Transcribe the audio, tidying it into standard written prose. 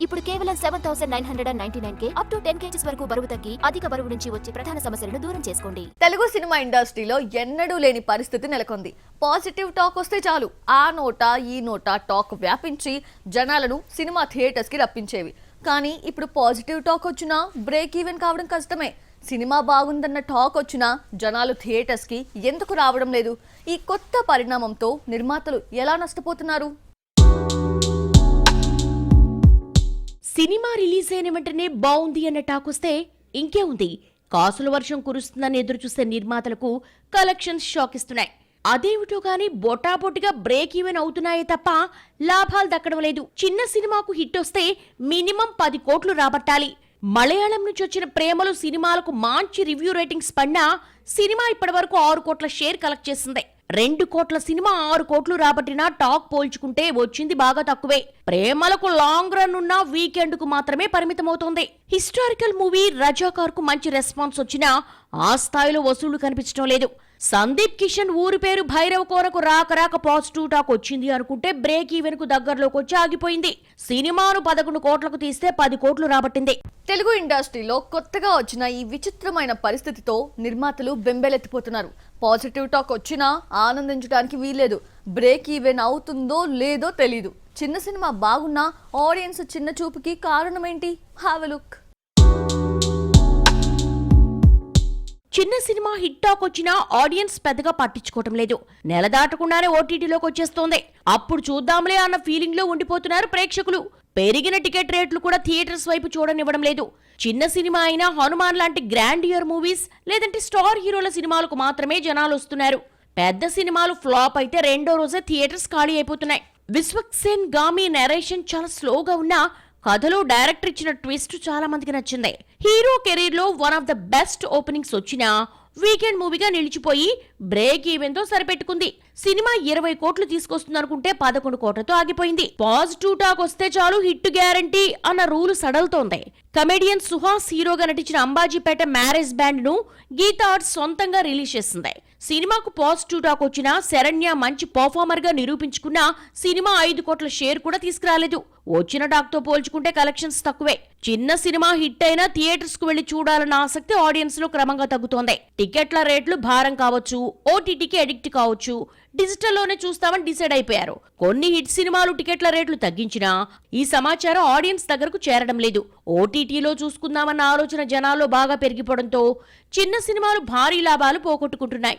ఇప్పుడు కేవలం 7,999 up to 10 kgs వరకు బరువు తగ్గి అధిక బరువు నుంచి వచ్చే ప్రధాన సమస్యలను దూరం చేసుకోండి. తెలుగు సినిమా ఇండస్ట్రీలో ఎన్నడూ లేని పరిస్థితి నెలకొంది. పాజిటివ్ టాక్ వస్తే చాలు ఆ నోట ఈ నోట టాక్ వ్యాపించి జనాలను సినిమా థియేటర్స్ కి రప్పించేవి. కానీ ఇప్పుడు పాజిటివ్ టాక్ వచ్చినా బ్రేక్ ఈవెన్ కావడం కష్టమే. సినిమా బాగుందన్న టాక్ వచ్చినా జనాలు థియేటర్స్ కి ఎందుకు రావడం లేదు? ఈ కొత్త పరిణామంతో నిర్మాతలు ఎలా నష్టపోతున్నారు? సినిమా రిలీజ్ అయిన వెంటనే బాగుంది అన్న టాక్ వస్తే ఇంకే ఉంది, కాసుల వర్షం కురుస్తుందని ఎదురుచూసే నిర్మాతలకు కలెక్షన్స్ షాక్ ఇస్తున్నాయి. అదేమిటో గానీ బొటాబొటిగా బ్రేక్ ఈవెన్ అవుతున్నాయే తప్ప లాభాలు దక్కడం లేదు. చిన్న సినిమాకు హిట్ వస్తే మినిమం 10 కోట్లు రాబట్టాలి. మలయాళం నుంచి వచ్చిన ప్రేమలు సినిమాలకు మంచి రివ్యూ రేటింగ్స్ పడినా సినిమా ఇప్పటి వరకు 6 కోట్ల షేర్ కలెక్ట్ చేసింది. 2 కోట్ల సినిమా 6 కోట్లు రాబట్టినా టాక్ పోల్చుకుంటే వచ్చింది బాగా తక్కువే. ప్రేమలకు లాంగ్ రన్ ఉన్న వీకెండ్ కు మాత్రమే పరిమితమవుతోంది. హిస్టారికల్ మూవీ రజాకార్ కు మంచి రెస్పాన్స్ వచ్చినా ఆ స్థాయిలో వసూళ్లు కనిపించడం లేదు. సందీప్ కిషన్ ఊరి పేరు భైరవ కోరకు రాక పాజిటివ్ టాక్ వచ్చింది అనుకుంటే బ్రేక్ ఈవెన్ కు దగ్గరలోకి వచ్చి ఆగిపోయింది. సినిమాను 11 కోట్లకు తీస్తే 10 కోట్లు రాబట్టింది. తెలుగు ఇండస్ట్రీలో కొత్తగా వచ్చిన ఈ విచిత్రమైన పరిస్థితితో నిర్మాతలు బెంబేలెత్తిపోతున్నారు. పాజిటివ్ టాక్ వచ్చినా ఆనందించడానికి వీల్లేదు. బ్రేక్ ఈవెన్ అవుతుందో లేదో తెలీదు. చిన్న సినిమా బాగున్నా ఆడియన్స్ చిన్న చూపుకి కారణమేంటి? Have a look. చిన్న సినిమా హిట్ టాక్ వచ్చినా ఆడియన్స్ పెద్దగా పట్టించుకోవటం లేదు. నెల దాటకుండానే ఓటీటీలోకి వచ్చేస్తోంది. అప్పుడు చూద్దాంలే అన్న ఫీలింగ్ లో ఉండిపోతున్నారు ప్రేక్షకులు. పెరిగిన టికెట్ రేట్లు కూడా థియేటర్స్ వైపు చూడనివ్వడం లేదు. చిన్న సినిమా అయినా హనుమాన్ లాంటి గ్రాండ్ ఇయర్ మూవీస్ లేదంటే స్టార్ హీరోల సినిమాలకు మాత్రమే జనాలు వస్తున్నారు. పెద్ద సినిమాలు ఫ్లాప్ అయితే రెండో రోజే థియేటర్స్ ఖాళీ అయిపోతున్నాయి. విశ్వక్సేన్ గామి నరేషన్ చాలా స్లోగా ఉన్నా కథలో డైరెక్టర్ ఇచ్చిన ట్విస్ట్ చాలా మందికి నచ్చింది. హీరో కెరీర్ లో one of the best openings వచ్చినా వీకెండ్ మూవీగా నిలిచిపోయి బ్రేక్ ఈవెన్ తో సరిపెట్టుకుంది. సినిమా 20 కోట్లు తీసుకొస్తుందనుకుంటే 11 కోట్లతో ఆగిపోయింది. పాజిటివ్ టాక్ వస్తే చాలు హిట్ గ్యారంటీ అన్న రూల్ సడలుతోంది. కమెడియన్ సుహాస్ హీరోగా నటించిన అంబాజీపేట మ్యారేజ్ బ్యాండ్ ను గీతా ఆర్ట్స్ సొంతంగా రిలీజ్ చేసింది. సినిమాకు పాజిటివ్ టాక్ వచ్చినా శరణ్య మంచి పర్ఫార్మర్ గా నిరూపించుకున్నా సినిమా 5 కోట్ల షేర్ కూడా తీసుకురాలేదు. వచ్చిన టాక్ తో పోల్చుకుంటే కలెక్షన్స్ తక్కువే. చిన్న సినిమా హిట్ అయినా థియేటర్స్ కు వెళ్లి చూడాలన్న ఆసక్తి ఆడియన్స్ లో క్రమంగా తగ్గుతోంది. టికెట్ల రేట్లు భారం కావచ్చు, ఓటీటీకి అడిక్ట్ కావచ్చు, డిజిటల్లోనే చూస్తామని డిసైడ్ అయిపోయారు. కొన్ని హిట్ సినిమాలు టికెట్ల రేట్లు తగ్గించినా ఈ సమాచారం ఆడియన్స్ దగ్గరకు చేరడం లేదు. ఓటీటీలో చూసుకుందామన్న ఆలోచన జనాల్లో బాగా పెరిగిపోవడంతో చిన్న సినిమాలు భారీ లాభాలు పోగొట్టుకుంటున్నాయి.